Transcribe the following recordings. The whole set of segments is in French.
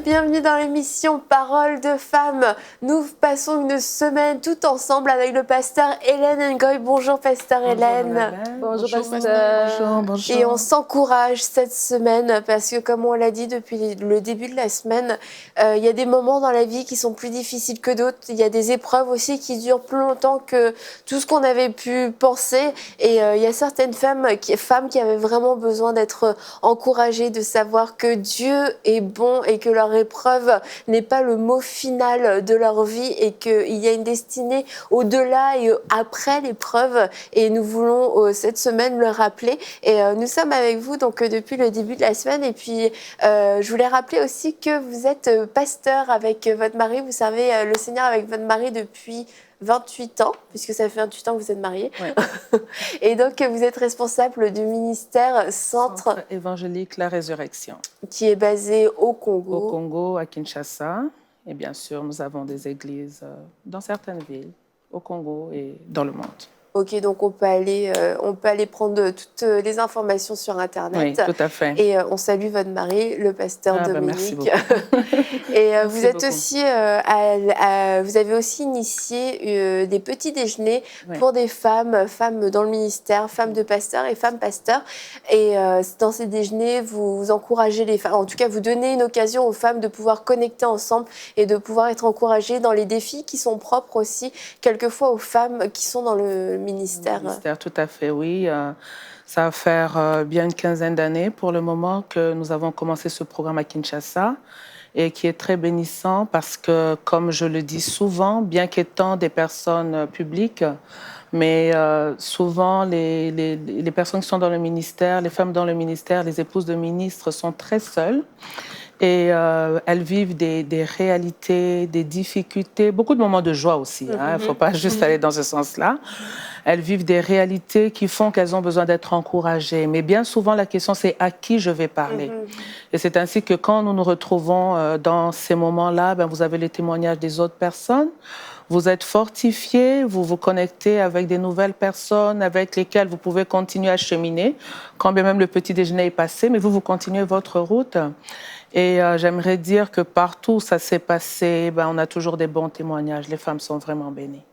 bienvenue dans l'émission Parole de femmes. Nous passons une semaine tout ensemble avec le pasteur Hélène Ngoy. Bonjour pasteur Hélène. Bonjour pasteur. Bonjour. Et on s'encourage cette semaine parce que comme on l'a dit depuis le début de la semaine, il y a des moments dans la vie qui sont plus difficiles que d'autres. Il y a des épreuves aussi qui durent plus longtemps que tout ce qu'on avait pu penser. Et il y a certaines femmes qui avaient vraiment besoin d'être encouragées, de savoir que Dieu est bon et que leur épreuve n'est pas le mot final de leur vie et qu'il y a une destinée au-delà et après l'épreuve. Et nous voulons cette semaine le rappeler. Et nous sommes avec vous donc depuis le début de la semaine. Et puis, je voulais rappeler aussi que vous êtes pasteur avec votre mari. Vous servez le Seigneur avec votre mari depuis 28 ans, puisque ça fait 28 ans que vous êtes mariés. Ouais. Et donc, vous êtes responsable du ministère Centre évangélique La Résurrection. Qui est basé au Congo. Au Congo, à Kinshasa. Et bien sûr, nous avons des églises dans certaines villes, au Congo et dans le monde. Ok, donc on peut aller prendre toutes les informations sur Internet. Oui, tout à fait. Et on salue votre mari, le pasteur Dominique. Merci beaucoup. Et vous êtes aussi, vous avez aussi initié des petits déjeuners pour des femmes dans le ministère, femmes de pasteurs et femmes pasteurs. Et dans ces déjeuners, vous encouragez les femmes, en tout cas vous donnez une occasion aux femmes de pouvoir connecter ensemble et de pouvoir être encouragées dans les défis qui sont propres aussi, quelquefois aux femmes qui sont dans le ministère. Tout à fait, oui. Ça va faire bien une quinzaine d'années pour le moment que nous avons commencé ce programme à Kinshasa et qui est très bénissant parce que, comme je le dis souvent, bien qu'étant des personnes publiques, mais souvent les personnes qui sont dans le ministère, les femmes dans le ministère, les épouses de ministres sont très seules. Et elles vivent des réalités, des difficultés, beaucoup de moments de joie aussi. Il ne faut pas juste aller dans ce sens-là. Elles vivent des réalités qui font qu'elles ont besoin d'être encouragées. Mais bien souvent, la question, c'est à qui je vais parler. Et c'est ainsi que quand nous nous retrouvons dans ces moments-là, vous avez les témoignages des autres personnes. Vous êtes fortifiés, vous vous connectez avec des nouvelles personnes avec lesquelles vous pouvez continuer à cheminer, quand bien même le petit déjeuner est passé, mais vous continuez votre route. Et j'aimerais dire que partout où ça s'est passé, on a toujours des bons témoignages. Les femmes sont vraiment bénies.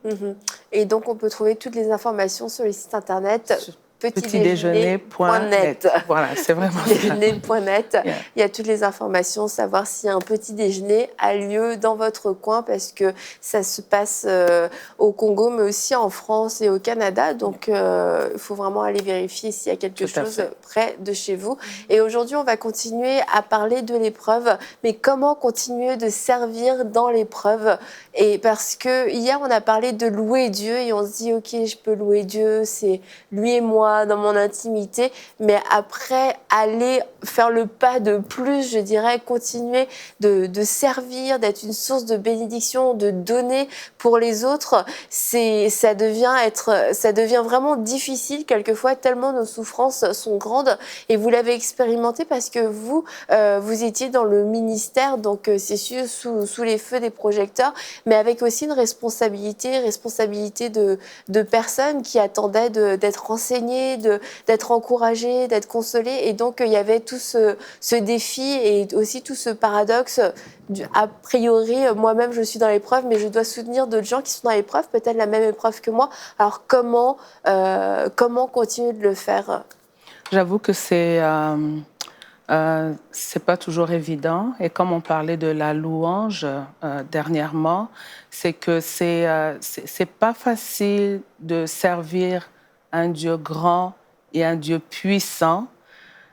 Et donc, on peut trouver toutes les informations sur le site internet petitdéjeuner.net. Voilà, c'est vraiment petitdéjeuner.net. Il y a toutes les informations, savoir si un petit déjeuner a lieu dans votre coin, parce que ça se passe au Congo, mais aussi en France et au Canada. Donc, il faut vraiment aller vérifier s'il y a quelque chose près de chez vous. Et aujourd'hui, on va continuer à parler de l'épreuve, mais comment continuer de servir dans l'épreuve. Et parce que hier, on a parlé de louer Dieu et on se dit, OK, je peux louer Dieu, c'est lui et moi, dans mon intimité, mais après aller faire le pas de plus, je dirais, continuer de servir, d'être une source de bénédiction, de donner pour les autres, ça devient vraiment difficile quelquefois, tellement nos souffrances sont grandes. Et vous l'avez expérimenté parce que vous étiez dans le ministère, donc c'est sûr sous les feux des projecteurs, mais avec aussi une responsabilité de personnes qui attendaient d'être renseignées, d'être encouragé, d'être consolé. Et donc, il y avait tout ce défi et aussi tout ce paradoxe. A priori, moi-même, je suis dans l'épreuve, mais je dois soutenir d'autres gens qui sont dans l'épreuve, peut-être la même épreuve que moi. Alors, comment continuer de le faire? J'avoue que c'est pas toujours évident. Et comme on parlait de la louange dernièrement, c'est que c'est pas facile de servir un Dieu grand et un Dieu puissant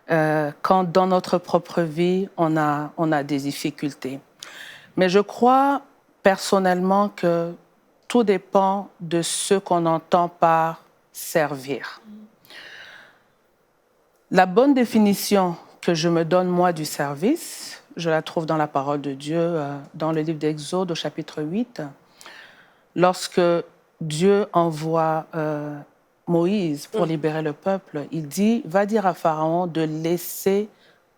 quand dans notre propre vie, on a des difficultés. Mais je crois personnellement que tout dépend de ce qu'on entend par servir. La bonne définition que je me donne, moi, du service, je la trouve dans la parole de Dieu, dans le livre d'Exode, au chapitre 8, lorsque Dieu envoie Moïse pour libérer le peuple, il dit « Va dire à Pharaon de laisser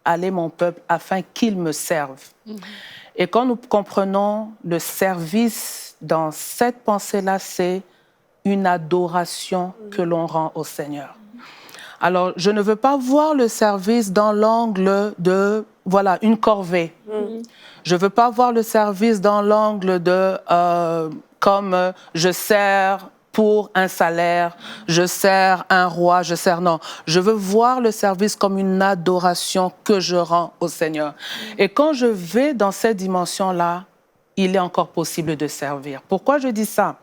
aller mon peuple afin qu'il me serve. » Et quand nous comprenons le service dans cette pensée-là, c'est une adoration que l'on rend au Seigneur. Alors, je ne veux pas voir le service dans l'angle de, voilà, une corvée. Je ne veux pas voir le service dans l'angle de comme je sers pour un salaire, je sers un roi, je sers... Non, je veux voir le service comme une adoration que je rends au Seigneur. Et quand je vais dans cette dimension-là, il est encore possible de servir. Pourquoi je dis ça?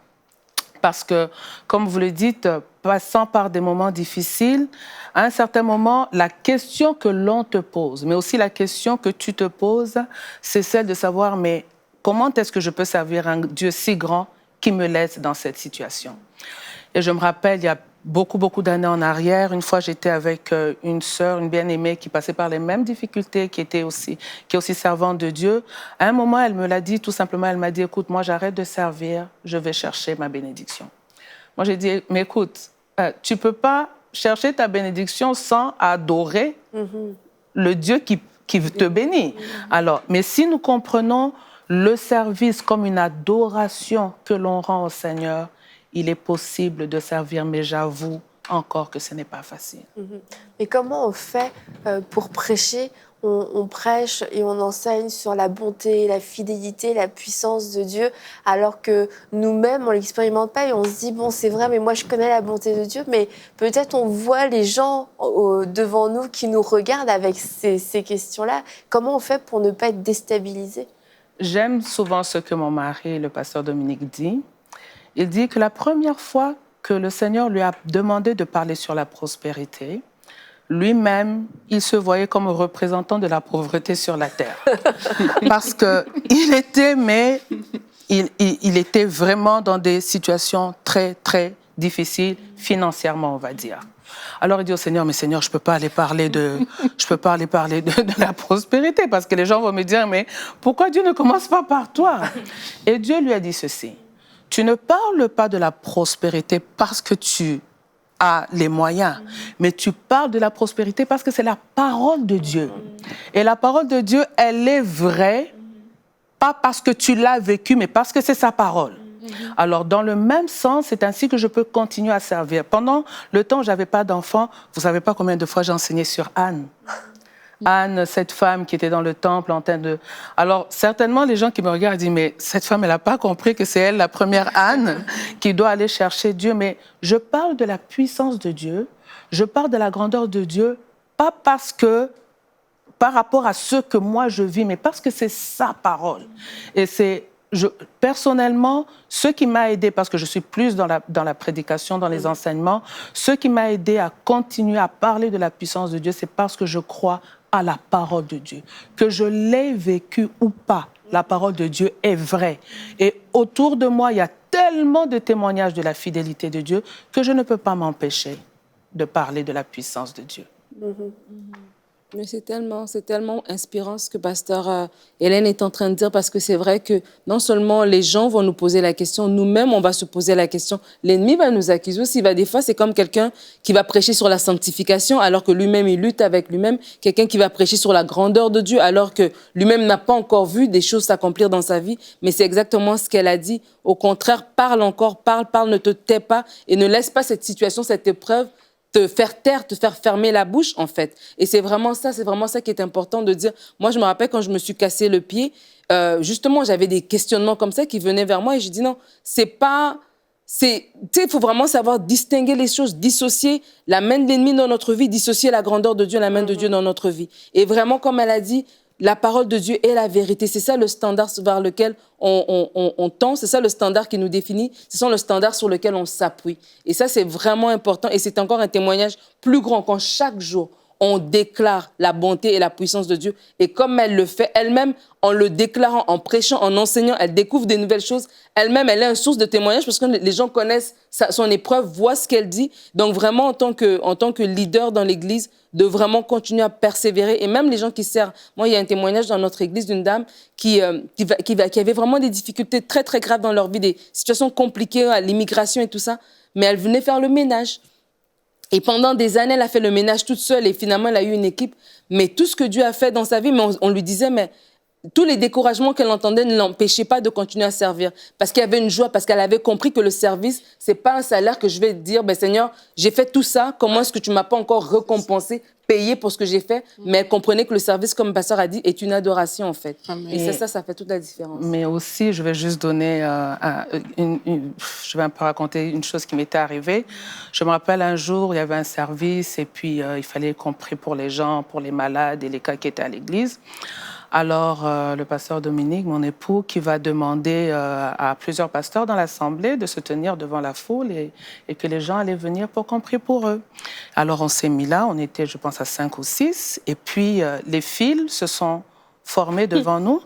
Parce que, comme vous le dites, passant par des moments difficiles, à un certain moment, la question que l'on te pose, mais aussi la question que tu te poses, c'est celle de savoir, mais comment est-ce que je peux servir un Dieu si grand qui me laisse dans cette situation? Et je me rappelle, il y a beaucoup d'années en arrière, une fois j'étais avec une sœur, une bien-aimée qui passait par les mêmes difficultés, qui est aussi servante de Dieu. À un moment, elle me l'a dit tout simplement, elle m'a dit, écoute, moi j'arrête de servir, je vais chercher ma bénédiction. Moi j'ai dit, mais écoute, tu ne peux pas chercher ta bénédiction sans adorer le Dieu qui te bénit. Alors, mais si nous comprenons le service comme une adoration que l'on rend au Seigneur, il est possible de servir, mais j'avoue encore que ce n'est pas facile. Mais comment on fait pour prêcher? On prêche et on enseigne sur la bonté, la fidélité, la puissance de Dieu, alors que nous-mêmes, on ne l'expérimente pas et on se dit, bon, c'est vrai, mais moi, je connais la bonté de Dieu, mais peut-être on voit les gens devant nous qui nous regardent avec ces questions-là. Comment on fait pour ne pas être déstabilisé? J'aime souvent ce que mon mari, le pasteur Dominique, dit. Il dit que la première fois que le Seigneur lui a demandé de parler sur la prospérité, lui-même, il se voyait comme représentant de la pauvreté sur la terre. Parce qu'il était, il était vraiment dans des situations très, très difficiles, financièrement, on va dire. Alors il dit au Seigneur, mais Seigneur, je ne peux pas aller parler de la prospérité, parce que les gens vont me dire, mais pourquoi Dieu ne commence pas par toi? Et Dieu lui a dit ceci. Tu ne parles pas de la prospérité parce que tu as les moyens, mais tu parles de la prospérité parce que c'est la parole de Dieu. Et la parole de Dieu, elle est vraie, pas parce que tu l'as vécue, mais parce que c'est sa parole. Alors, dans le même sens, c'est ainsi que je peux continuer à servir. Pendant le temps où je n'avais pas d'enfant, vous ne savez pas combien de fois j'ai enseigné sur Anne. Anne, cette femme qui était dans le temple en train de... Alors, certainement, les gens qui me regardent disent, mais cette femme, elle n'a pas compris que c'est elle, la première Anne, qui doit aller chercher Dieu. Mais je parle de la puissance de Dieu, je parle de la grandeur de Dieu, pas parce que, par rapport à ce que moi je vis, mais parce que c'est sa parole. Et c'est... personnellement, ce qui m'a aidé, parce que je suis plus dans la prédication, dans les enseignements, ce qui m'a aidé à continuer à parler de la puissance de Dieu, c'est parce que je crois à la parole de Dieu. Que je l'ai vécu ou pas, la parole de Dieu est vraie. Et autour de moi, il y a tellement de témoignages de la fidélité de Dieu que je ne peux pas m'empêcher de parler de la puissance de Dieu. Mais c'est tellement inspirant ce que Pasteur Hélène est en train de dire, parce que c'est vrai que non seulement les gens vont nous poser la question, nous-mêmes, on va se poser la question. L'ennemi va nous accuser aussi. Des fois, c'est comme quelqu'un qui va prêcher sur la sanctification alors que lui-même, il lutte avec lui-même. Quelqu'un qui va prêcher sur la grandeur de Dieu alors que lui-même n'a pas encore vu des choses s'accomplir dans sa vie. Mais c'est exactement ce qu'elle a dit. Au contraire, parle encore, parle, ne te tais pas et ne laisse pas cette situation, cette épreuve te faire taire, te faire fermer la bouche, en fait. Et c'est vraiment ça qui est important de dire. Moi, je me rappelle quand je me suis cassé le pied, justement, j'avais des questionnements comme ça qui venaient vers moi et j'ai dit non, c'est pas... Tu sais, il faut vraiment savoir distinguer les choses, dissocier la main de l'ennemi dans notre vie, dissocier la grandeur de Dieu, la main de Dieu dans notre vie. Et vraiment, comme elle a dit, la parole de Dieu est la vérité. C'est ça le standard vers lequel on tend, c'est ça le standard qui nous définit, c'est ça le standard sur lequel on s'appuie. Et ça, c'est vraiment important. Et c'est encore un témoignage plus grand quand chaque jour, on déclare la bonté et la puissance de Dieu. Et comme elle le fait elle-même, en le déclarant, en prêchant, en enseignant, elle découvre des nouvelles choses. Elle-même, elle est une source de témoignage parce que les gens connaissent son épreuve, voient ce qu'elle dit. Donc vraiment, en tant que leader dans l'Église, de vraiment continuer à persévérer. Et même les gens qui servent. Moi, il y a un témoignage dans notre Église d'une dame qui avait vraiment des difficultés très, très graves dans leur vie, des situations compliquées, l'immigration et tout ça. Mais elle venait faire le ménage. Et pendant des années, elle a fait le ménage toute seule et finalement, elle a eu une équipe. Mais tout ce que Dieu a fait dans sa vie, mais on lui disait, mais tous les découragements qu'elle entendait ne l'empêchaient pas de continuer à servir. Parce qu'il y avait une joie, parce qu'elle avait compris que le service, ce n'est pas un salaire que je vais dire, ben, Seigneur, j'ai fait tout ça, comment est-ce que tu ne m'as pas encore récompensé, payé pour ce que j'ai fait? Mais elle comprenait que le service, comme le pasteur a dit, est une adoration, en fait. Et c'est ça, ça fait toute la différence. Mais aussi, je vais juste donner, je vais un peu raconter une chose qui m'était arrivée. Je me rappelle un jour, il y avait un service et puis il fallait qu'on prie pour les gens, pour les malades et les cas qui étaient à l'église. Alors, le pasteur Dominique, mon époux, qui va demander à plusieurs pasteurs dans l'assemblée de se tenir devant la foule et que les gens allaient venir pour qu'on prie pour eux. Alors, on s'est mis là, on était, je pense, à 5 ou 6, et puis les files se sont formées devant nous.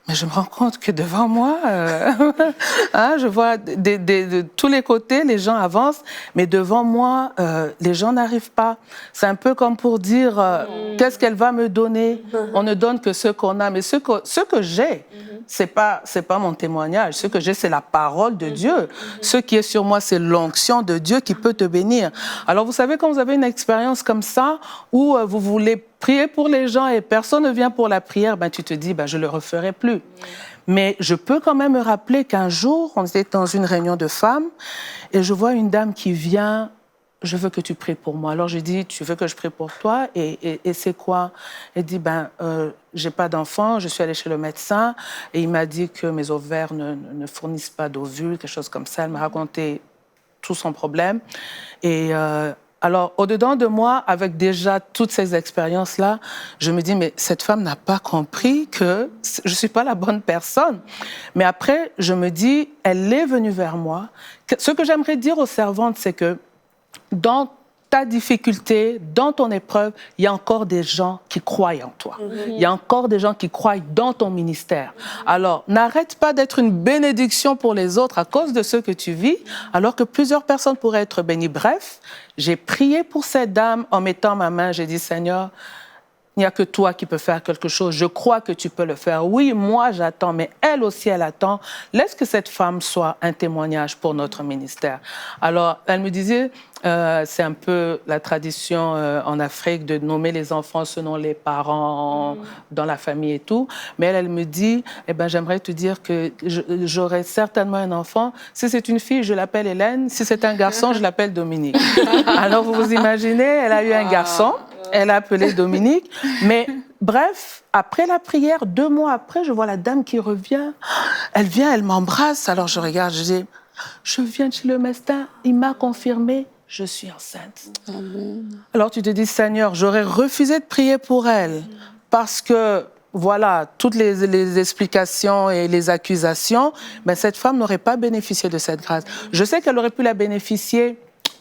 Mais je me rends compte que devant moi, je vois de tous les côtés, les gens avancent, mais devant moi, les gens n'arrivent pas. C'est un peu comme pour dire, qu'est-ce qu'elle va me donner? On ne donne que ce qu'on a, mais ce que j'ai, c'est pas mon témoignage. Ce que j'ai, c'est la parole de Dieu. Ce qui est sur moi, c'est l'onction de Dieu qui peut te bénir. Alors, vous savez, quand vous avez une expérience comme ça, où vous voulez prier pour les gens et personne ne vient pour la prière, ben, tu te dis, ben, je ne le referai plus. Mais je peux quand même me rappeler qu'un jour, on était dans une réunion de femmes et je vois une dame qui vient, je veux que tu pries pour moi. Alors je dis, tu veux que je prie pour toi? Et c'est quoi? Elle dit, ben, j'ai pas d'enfant, je suis allée chez le médecin et il m'a dit que mes ovaires ne fournissent pas d'ovules, quelque chose comme ça. Elle m'a raconté tout son problème. Et alors, au-dedans de moi, avec déjà toutes ces expériences-là, je me dis, mais cette femme n'a pas compris que je ne suis pas la bonne personne. Mais après, je me dis, elle est venue vers moi. Ce que j'aimerais dire aux servantes, c'est que dans ta difficulté, dans ton épreuve, il y a encore des gens qui croient en toi. Il y a encore des gens qui croient dans ton ministère. Alors, n'arrête pas d'être une bénédiction pour les autres à cause de ce que tu vis, alors que plusieurs personnes pourraient être bénies. Bref, j'ai prié pour cette dame en mettant ma main. J'ai dit, Seigneur, il n'y a que toi qui peux faire quelque chose. Je crois que tu peux le faire. Oui, moi, j'attends, mais elle aussi, elle attend. Laisse que cette femme soit un témoignage pour notre ministère. Alors, elle me disait, c'est un peu la tradition en Afrique de nommer les enfants selon les parents dans la famille et tout. Mais elle me dit, eh ben, j'aimerais te dire que j'aurai certainement un enfant. Si c'est une fille, je l'appelle Hélène. Si c'est un garçon, je l'appelle Dominique. Alors, vous vous imaginez, elle a eu un garçon. Elle a appelé Dominique. Mais bref, après la prière, 2 mois après, je vois la dame qui revient. Elle vient, elle m'embrasse. Alors je regarde, je dis, je viens de chez le médecin. Il m'a confirmé, je suis enceinte. Amen. Alors tu te dis, Seigneur, j'aurais refusé de prier pour elle parce que, voilà, toutes les explications et les accusations, mais cette femme n'aurait pas bénéficié de cette grâce. Je sais qu'elle aurait pu la bénéficier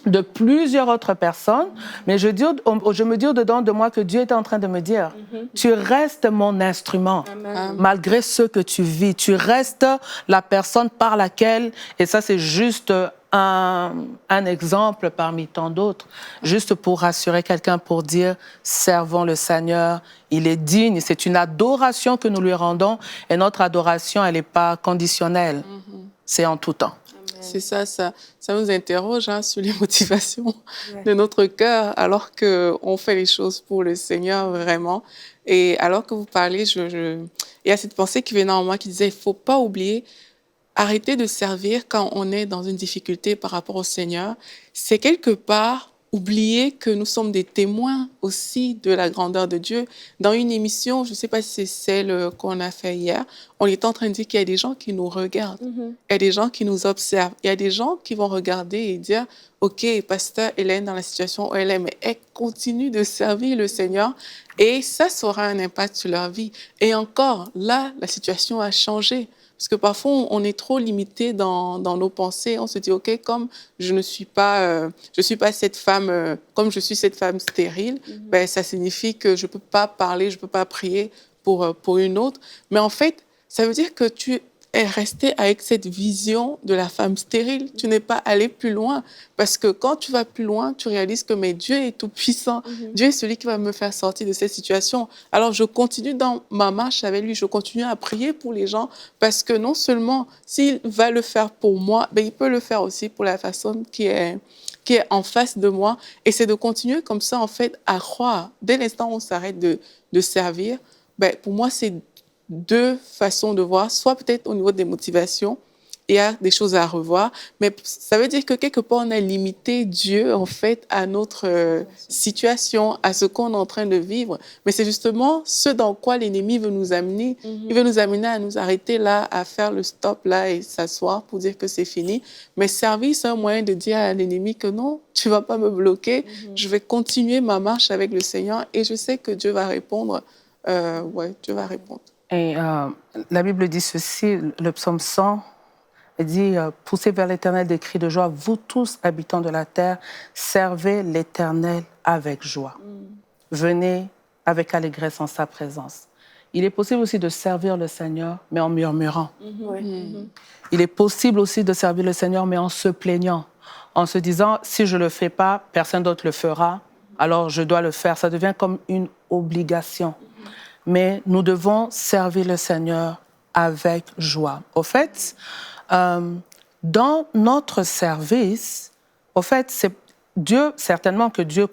de plusieurs autres personnes, mais je me dis au-dedans de moi que Dieu est en train de me dire, tu restes mon instrument, malgré ce que tu vis, tu restes la personne par laquelle, et ça c'est juste un exemple parmi tant d'autres, juste pour rassurer quelqu'un, pour dire, servons le Seigneur, il est digne, c'est une adoration que nous lui rendons, et notre adoration, elle n'est pas conditionnelle, c'est en tout temps. C'est ça nous interroge sur les motivations de notre cœur alors qu'on fait les choses pour le Seigneur vraiment. Et alors que vous parlez, il y a cette pensée qui venait en moi qui disait, il ne faut pas oublier, arrêter de servir quand on est dans une difficulté par rapport au Seigneur. C'est quelque part oublier que nous sommes des témoins aussi de la grandeur de Dieu. Dans une émission, je ne sais pas si c'est celle qu'on a fait hier, on est en train de dire qu'il y a des gens qui nous regardent, il y a des gens qui nous observent, il y a des gens qui vont regarder et dire « Ok, pasteur Hélène dans la situation où elle est, mais elle continue de servir le Seigneur et ça aura un impact sur leur vie. » Et encore, là, la situation a changé. Parce que parfois, on est trop limité dans nos pensées. On se dit, OK, comme je ne suis pas, cette femme, comme je suis cette femme stérile, ben, ça signifie que je ne peux pas parler, je ne peux pas prier pour une autre. Mais en fait, ça veut dire que tu es resté avec cette vision de la femme stérile. Tu n'es pas allé plus loin. Parce que quand tu vas plus loin, tu réalises que mais Dieu est tout-puissant. Dieu est celui qui va me faire sortir de cette situation. Alors, je continue dans ma marche avec lui. Je continue à prier pour les gens parce que non seulement s'il va le faire pour moi, ben, il peut le faire aussi pour la personne qui est en face de moi. Et c'est de continuer comme ça, en fait, à croire. Dès l'instant où on s'arrête de servir, ben, pour moi, c'est deux façons de voir, soit peut-être au niveau des motivations, il y a des choses à revoir, mais ça veut dire que quelque part, on a limité Dieu, en fait, à notre situation, à ce qu'on est en train de vivre. Mais c'est justement ce dans quoi l'ennemi veut nous amener. Il veut nous amener à nous arrêter là, à faire le stop là et s'asseoir pour dire que c'est fini. Mais servir, c'est un moyen de dire à l'ennemi que non, tu vas pas me bloquer, je vais continuer ma marche avec le Seigneur et je sais que Dieu va répondre. Dieu va répondre. Et la Bible dit ceci, le psaume 100, il dit « Poussez vers l'Éternel des cris de joie, vous tous habitants de la terre, servez l'Éternel avec joie. Venez avec allégresse en sa présence. » Il est possible aussi de servir le Seigneur, mais en murmurant. Il est possible aussi de servir le Seigneur, mais en se plaignant, en se disant « Si je ne le fais pas, personne d'autre le fera, alors je dois le faire. » Ça devient comme une obligation. Mais nous devons servir le Seigneur avec joie. Au fait, dans notre service, au fait, c'est Dieu, certainement que Dieu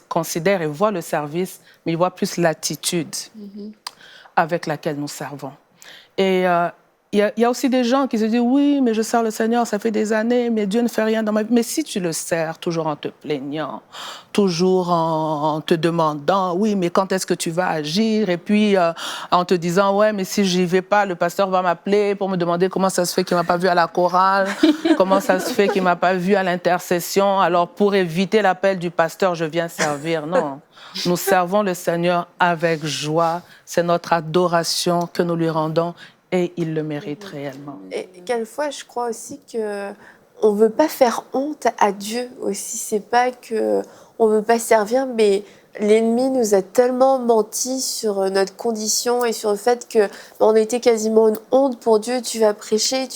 considère et voit le service, mais il voit plus l'attitude avec laquelle nous servons. Et il y a aussi des gens qui se disent « Oui, mais je sers le Seigneur, ça fait des années, mais Dieu ne fait rien dans ma vie. » Mais si tu le sers toujours en te plaignant, toujours en te demandant « Oui, mais quand est-ce que tu vas agir ?» Et puis en te disant « Ouais, mais si j'y vais pas, le pasteur va m'appeler pour me demander comment ça se fait qu'il m'a pas vu à la chorale, comment ça se fait qu'il m'a pas vu à l'intercession. Alors pour éviter l'appel du pasteur, je viens servir. » Non. Nous servons le Seigneur avec joie. C'est notre adoration que nous lui rendons. Et il le mérite réellement. Et quelquefois, je crois aussi qu'on ne veut pas faire honte à Dieu aussi. C'est pas qu'on ne veut pas servir, mais l'ennemi nous a tellement menti sur notre condition et sur le fait qu'on était quasiment une honte pour Dieu. Tu vas prêcher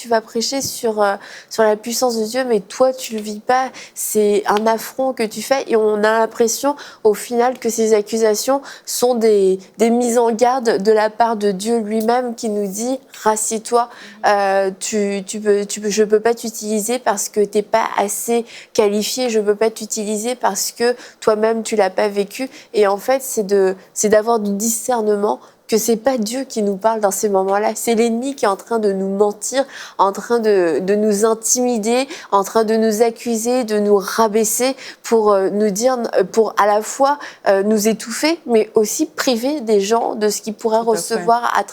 sur la puissance de Dieu, mais toi, tu ne le vis pas. C'est un affront que tu fais et on a l'impression, au final, que ces accusations sont des mises en garde de la part de Dieu lui-même qui nous dit « Rassieds-toi, je ne peux pas t'utiliser parce que tu n'es pas assez qualifié, je ne peux pas t'utiliser parce que toi-même, tu ne l'as pas vécu. » Et en fait, c'est d'avoir du discernement que c'est pas Dieu qui nous parle dans ces moments-là, c'est l'ennemi qui est en train de nous mentir, en train de nous intimider, en train de nous accuser, de nous rabaisser pour nous dire, pour à la fois nous étouffer, mais aussi priver des gens de ce qu'ils pourraient recevoir à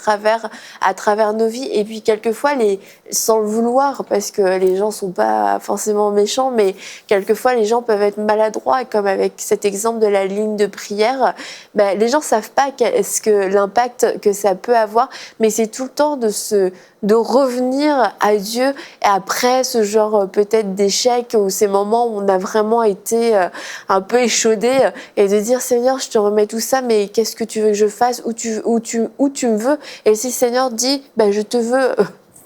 travers nos vies. Et puis quelquefois, sans le vouloir, parce que les gens sont pas forcément méchants, mais quelquefois les gens peuvent être maladroits, comme avec cet exemple de la ligne de prière. Ben, les gens savent pas ce que l'impact que ça peut avoir, mais c'est tout le temps de revenir à Dieu et après ce genre peut-être d'échec ou ces moments où on a vraiment été un peu échaudé et de dire Seigneur, je te remets tout ça, mais qu'est-ce que tu veux que je fasse, où tu me veux. Et si le Seigneur dit je te veux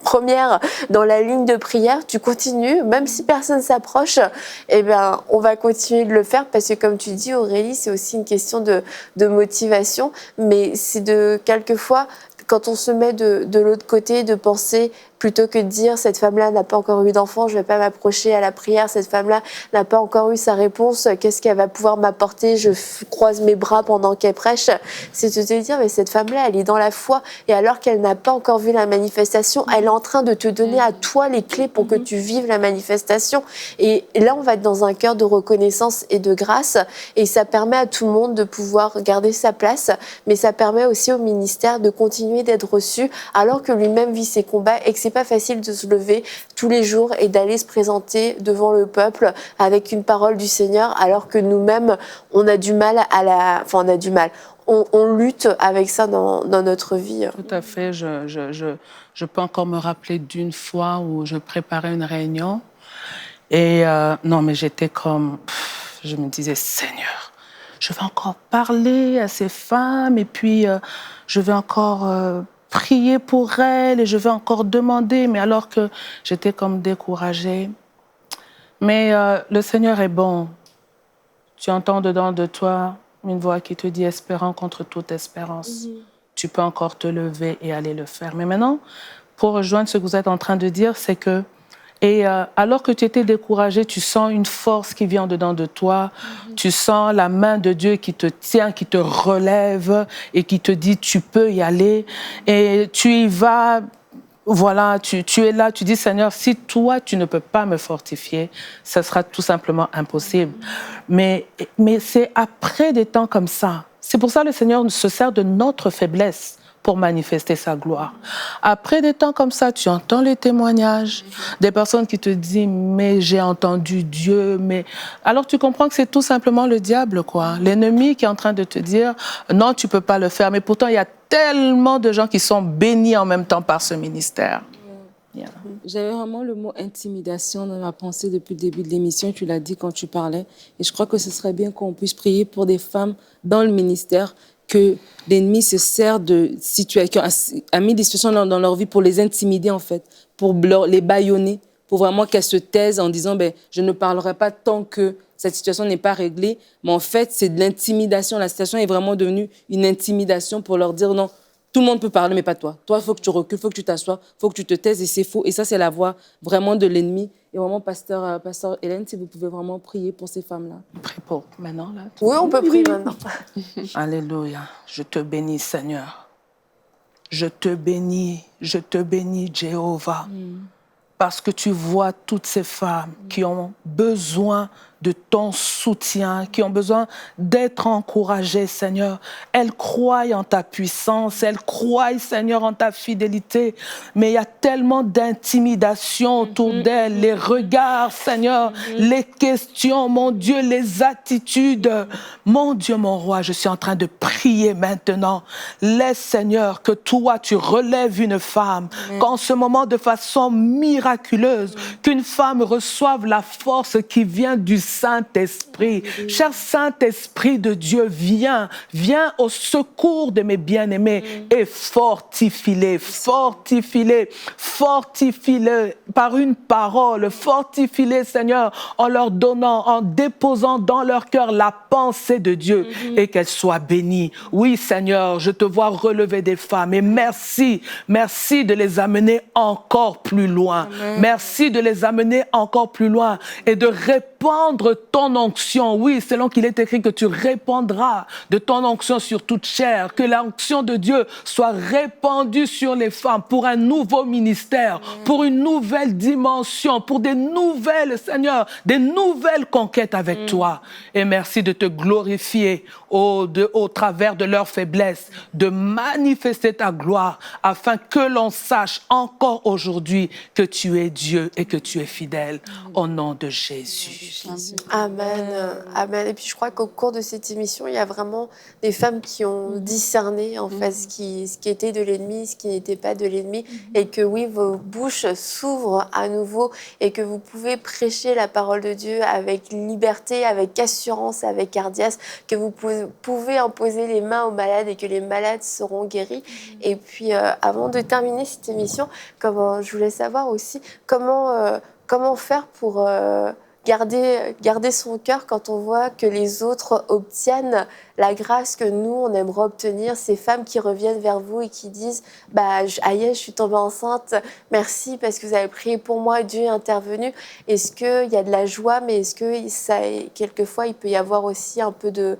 première dans la ligne de prière, tu continues, même si personne s'approche, on va continuer de le faire parce que comme tu dis Aurélie, c'est aussi une question de motivation, mais c'est quelquefois quand on se met de l'autre côté, de penser plutôt que de dire cette femme-là n'a pas encore eu d'enfant, je ne vais pas m'approcher à la prière, cette femme-là n'a pas encore eu sa réponse, qu'est-ce qu'elle va pouvoir m'apporter, je croise mes bras pendant qu'elle prêche, c'est de te dire mais cette femme-là elle est dans la foi et alors qu'elle n'a pas encore vu la manifestation, elle est en train de te donner à toi les clés pour que tu vives la manifestation et là on va être dans un cœur de reconnaissance et de grâce et ça permet à tout le monde de pouvoir garder sa place, mais ça permet aussi au ministère de continuer d'être reçu alors que lui-même vit ses combats et que c'est pas facile de se lever tous les jours et d'aller se présenter devant le peuple avec une parole du Seigneur alors que nous-mêmes on a du mal on lutte avec ça dans notre vie. Tout à fait. Je peux encore me rappeler d'une fois où je préparais une réunion et non mais j'étais comme je me disais Seigneur, je vais encore parler à ces femmes et puis je vais encore prier pour elles et je vais encore demander, mais alors que j'étais comme découragée. Mais le Seigneur est bon. Tu entends dedans de toi une voix qui te dit espérant contre toute espérance. Tu peux encore te lever et aller le faire. Mais maintenant, pour rejoindre ce que vous êtes en train de dire, c'est que Et alors que tu étais découragé, tu sens une force qui vient dedans de toi. Tu sens la main de Dieu qui te tient, qui te relève et qui te dit tu peux y aller. Et tu y vas. Voilà, tu es là, tu dis Seigneur, si toi tu ne peux pas me fortifier, ça sera tout simplement impossible. Mais c'est après des temps comme ça. C'est pour ça que le Seigneur se sert de notre faiblesse pour manifester sa gloire. Après des temps comme ça, tu entends les témoignages des personnes qui te disent mais j'ai entendu Dieu, mais alors tu comprends que c'est tout simplement le diable, quoi. L'ennemi qui est en train de te dire non, tu peux pas le faire, mais pourtant il y a tellement de gens qui sont bénis en même temps par ce ministère. Yeah. J'avais vraiment le mot intimidation dans ma pensée depuis le début de l'émission. Tu l'as dit quand tu parlais. Et je crois que ce serait bien qu'on puisse prier pour des femmes dans le ministère, que l'ennemi se sert de situations, a mis des situations dans leur vie pour les intimider, en fait, pour les bâillonner, pour vraiment qu'elles se taisent en disant ben, je ne parlerai pas tant que cette situation n'est pas réglée. Mais en fait, c'est de l'intimidation. La situation est vraiment devenue une intimidation pour leur dire non. Tout le monde peut parler, mais pas toi. Toi, il faut que tu recules, il faut que tu t'assoies, il faut que tu te taises, et c'est faux. Et ça, c'est la voix vraiment de l'ennemi. Et vraiment, pasteur Hélène, si vous pouvez vraiment prier pour ces femmes-là. Prie pour maintenant, là. Oui, on peut prier maintenant. Alléluia. Je te bénis, Seigneur. Je te bénis, Jéhovah. Parce que tu vois toutes ces femmes qui ont besoin de ton soutien, qui ont besoin d'être encouragées, Seigneur. Elles croient en ta puissance, elles croient, Seigneur, en ta fidélité. Mais il y a tellement d'intimidation autour d'elles, les regards, Seigneur, les questions, mon Dieu, les attitudes. Mon Dieu, mon roi, je suis en train de prier maintenant. Laisse, Seigneur, que toi, tu relèves une femme, qu'en ce moment, de façon miraculeuse, qu'une femme reçoive la force qui vient du Saint-Esprit. Cher Saint-Esprit de Dieu, viens au secours de mes bien-aimés et fortifie-les par une parole, fortifie-les, Seigneur, en leur donnant, en déposant dans leur cœur la pensée de Dieu et qu'elles soient bénies. Oui, Seigneur, je te vois relever des femmes et merci de les amener encore plus loin. Merci de les amener encore plus loin et de répandre ton onction. Oui, selon qu'il est écrit que tu répandras de ton onction sur toute chair, que l'onction de Dieu soit répandue sur les femmes pour un nouveau ministère, pour une nouvelle dimension, pour des nouvelles, Seigneur, des nouvelles conquêtes avec toi. Et merci de te glorifier au travers de leur faiblesse, de manifester ta gloire afin que l'on sache encore aujourd'hui que tu es Dieu et que tu es fidèle. Au nom de Jésus. Amen. Amen. Et puis je crois qu'au cours de cette émission, il y a vraiment des femmes qui ont discerné en fait ce qui était de l'ennemi, ce qui n'était pas de l'ennemi, et que oui, vos bouches s'ouvrent à nouveau et que vous pouvez prêcher la parole de Dieu avec liberté, avec assurance, avec hardiesse, que vous pouvez imposer les mains aux malades et que les malades seront guéris. Et puis avant de terminer cette émission, je voulais savoir aussi comment faire pour garder son cœur quand on voit que les autres obtiennent la grâce que nous, on aimerait obtenir. Ces femmes qui reviennent vers vous et qui disent « Aïe, je suis tombée enceinte, merci parce que vous avez prié pour moi, Dieu est intervenu ». Est-ce qu'il y a de la joie, mais est-ce que quelquefois, il peut y avoir aussi un peu de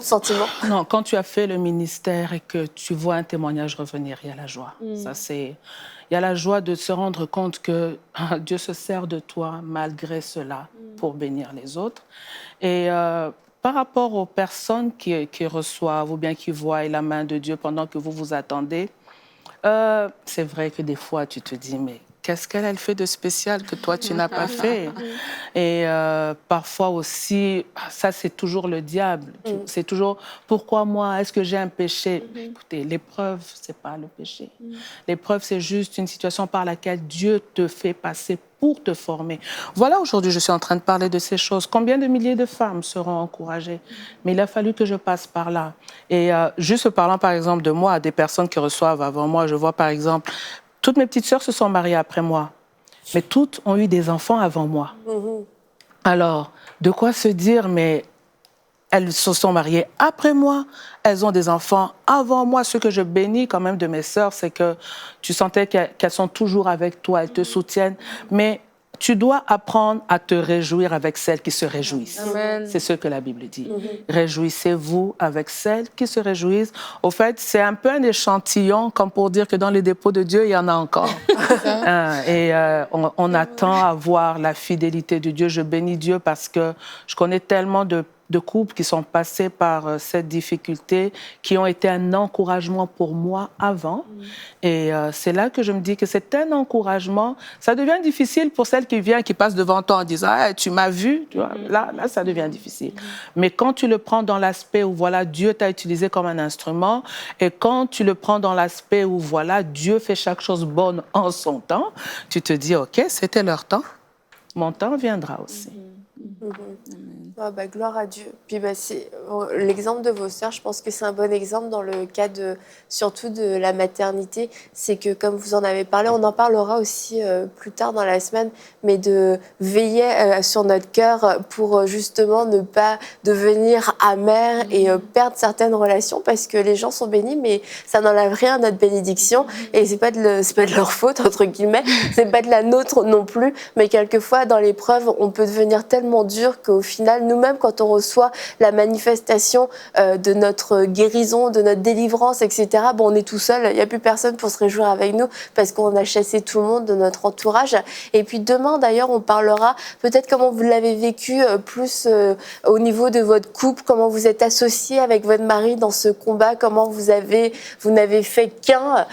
sentiment? Non, quand tu as fait le ministère et que tu vois un témoignage revenir, il y a la joie. Il y a la joie de se rendre compte que Dieu se sert de toi malgré cela pour bénir les autres. Et par rapport aux personnes qui reçoivent ou bien qui voient la main de Dieu pendant que vous vous attendez, c'est vrai que des fois tu te dis mais qu'est-ce qu'elle fait de spécial que toi, tu n'as pas fait? Et parfois aussi, ça, c'est toujours le diable. C'est toujours, pourquoi moi? Est-ce que j'ai un péché? Écoutez, l'épreuve, ce n'est pas le péché. L'épreuve, c'est juste une situation par laquelle Dieu te fait passer pour te former. Voilà, aujourd'hui, je suis en train de parler de ces choses. Combien de milliers de femmes seront encouragées? Mais il a fallu que je passe par là. Et juste parlant, par exemple, de moi, des personnes qui reçoivent avant moi, je vois, par exemple, toutes mes petites sœurs se sont mariées après moi, mais toutes ont eu des enfants avant moi. Alors, de quoi se dire, mais elles se sont mariées après moi, elles ont des enfants avant moi. Ce que je bénis quand même de mes sœurs, c'est que tu sentais qu'elles sont toujours avec toi, elles te soutiennent. Mais tu dois apprendre à te réjouir avec celles qui se réjouissent. Amen. C'est ce que la Bible dit. Réjouissez-vous avec celles qui se réjouissent. Au fait, c'est un peu un échantillon, comme pour dire que dans les dépôts de Dieu, il y en a encore. On attend à voir la fidélité de Dieu. Je bénis Dieu parce que je connais tellement de couples qui sont passés par cette difficulté, qui ont été un encouragement pour moi avant. Et c'est là que je me dis que c'est un encouragement. Ça devient difficile pour celle qui vient, qui passe devant toi en disant « tu m'as vu ». Là, ça devient difficile. Mais quand tu le prends dans l'aspect où voilà, Dieu t'a utilisé comme un instrument, et quand tu le prends dans l'aspect où voilà, Dieu fait chaque chose bonne en son temps, tu te dis « ok, c'était leur temps, mon temps viendra aussi ». Oh, gloire à Dieu. Puis c'est l'exemple de vos sœurs, je pense que c'est un bon exemple dans le cas surtout de la maternité. C'est que comme vous en avez parlé, on en parlera aussi plus tard dans la semaine, mais de veiller sur notre cœur pour justement ne pas devenir amer et perdre certaines relations, parce que les gens sont bénis, mais ça n'enlève rien à notre bénédiction et c'est pas de leur faute entre guillemets, c'est pas de la nôtre non plus. Mais quelquefois dans l'épreuve, on peut devenir tellement dur qu'au final, nous-mêmes, quand on reçoit la manifestation de notre guérison, de notre délivrance, etc., on est tout seul, il n'y a plus personne pour se réjouir avec nous parce qu'on a chassé tout le monde de notre entourage. Et puis demain, d'ailleurs, on parlera peut-être comment vous l'avez vécu plus au niveau de votre couple, comment vous êtes associé avec votre mari dans ce combat, comment vous n'avez fait qu'un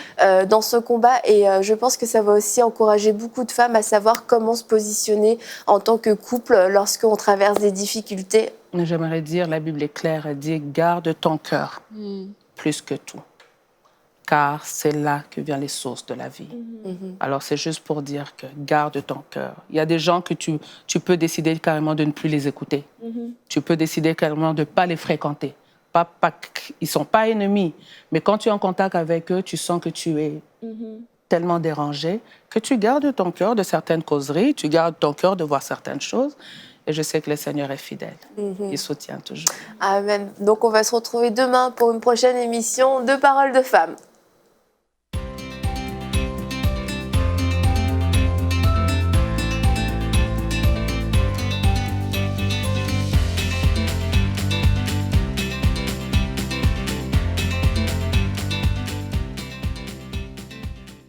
dans ce combat. Et je pense que ça va aussi encourager beaucoup de femmes à savoir comment se positionner en tant que couple lorsqu'on traverse des difficultés. J'aimerais dire, la Bible est claire, elle dit « garde ton cœur plus que tout, car c'est là que viennent les sources de la vie. Alors c'est juste pour dire que garde ton cœur. Il y a des gens que tu peux décider carrément de ne plus les écouter. Tu peux décider carrément de ne pas les fréquenter. Ils ne sont pas ennemis, mais quand tu es en contact avec eux, tu sens que tu es tellement dérangé que tu gardes ton cœur de certaines causeries, tu gardes ton cœur de voir certaines choses. Et je sais que le Seigneur est fidèle. Il soutient toujours. Amen. Donc on va se retrouver demain pour une prochaine émission de Paroles de Femmes.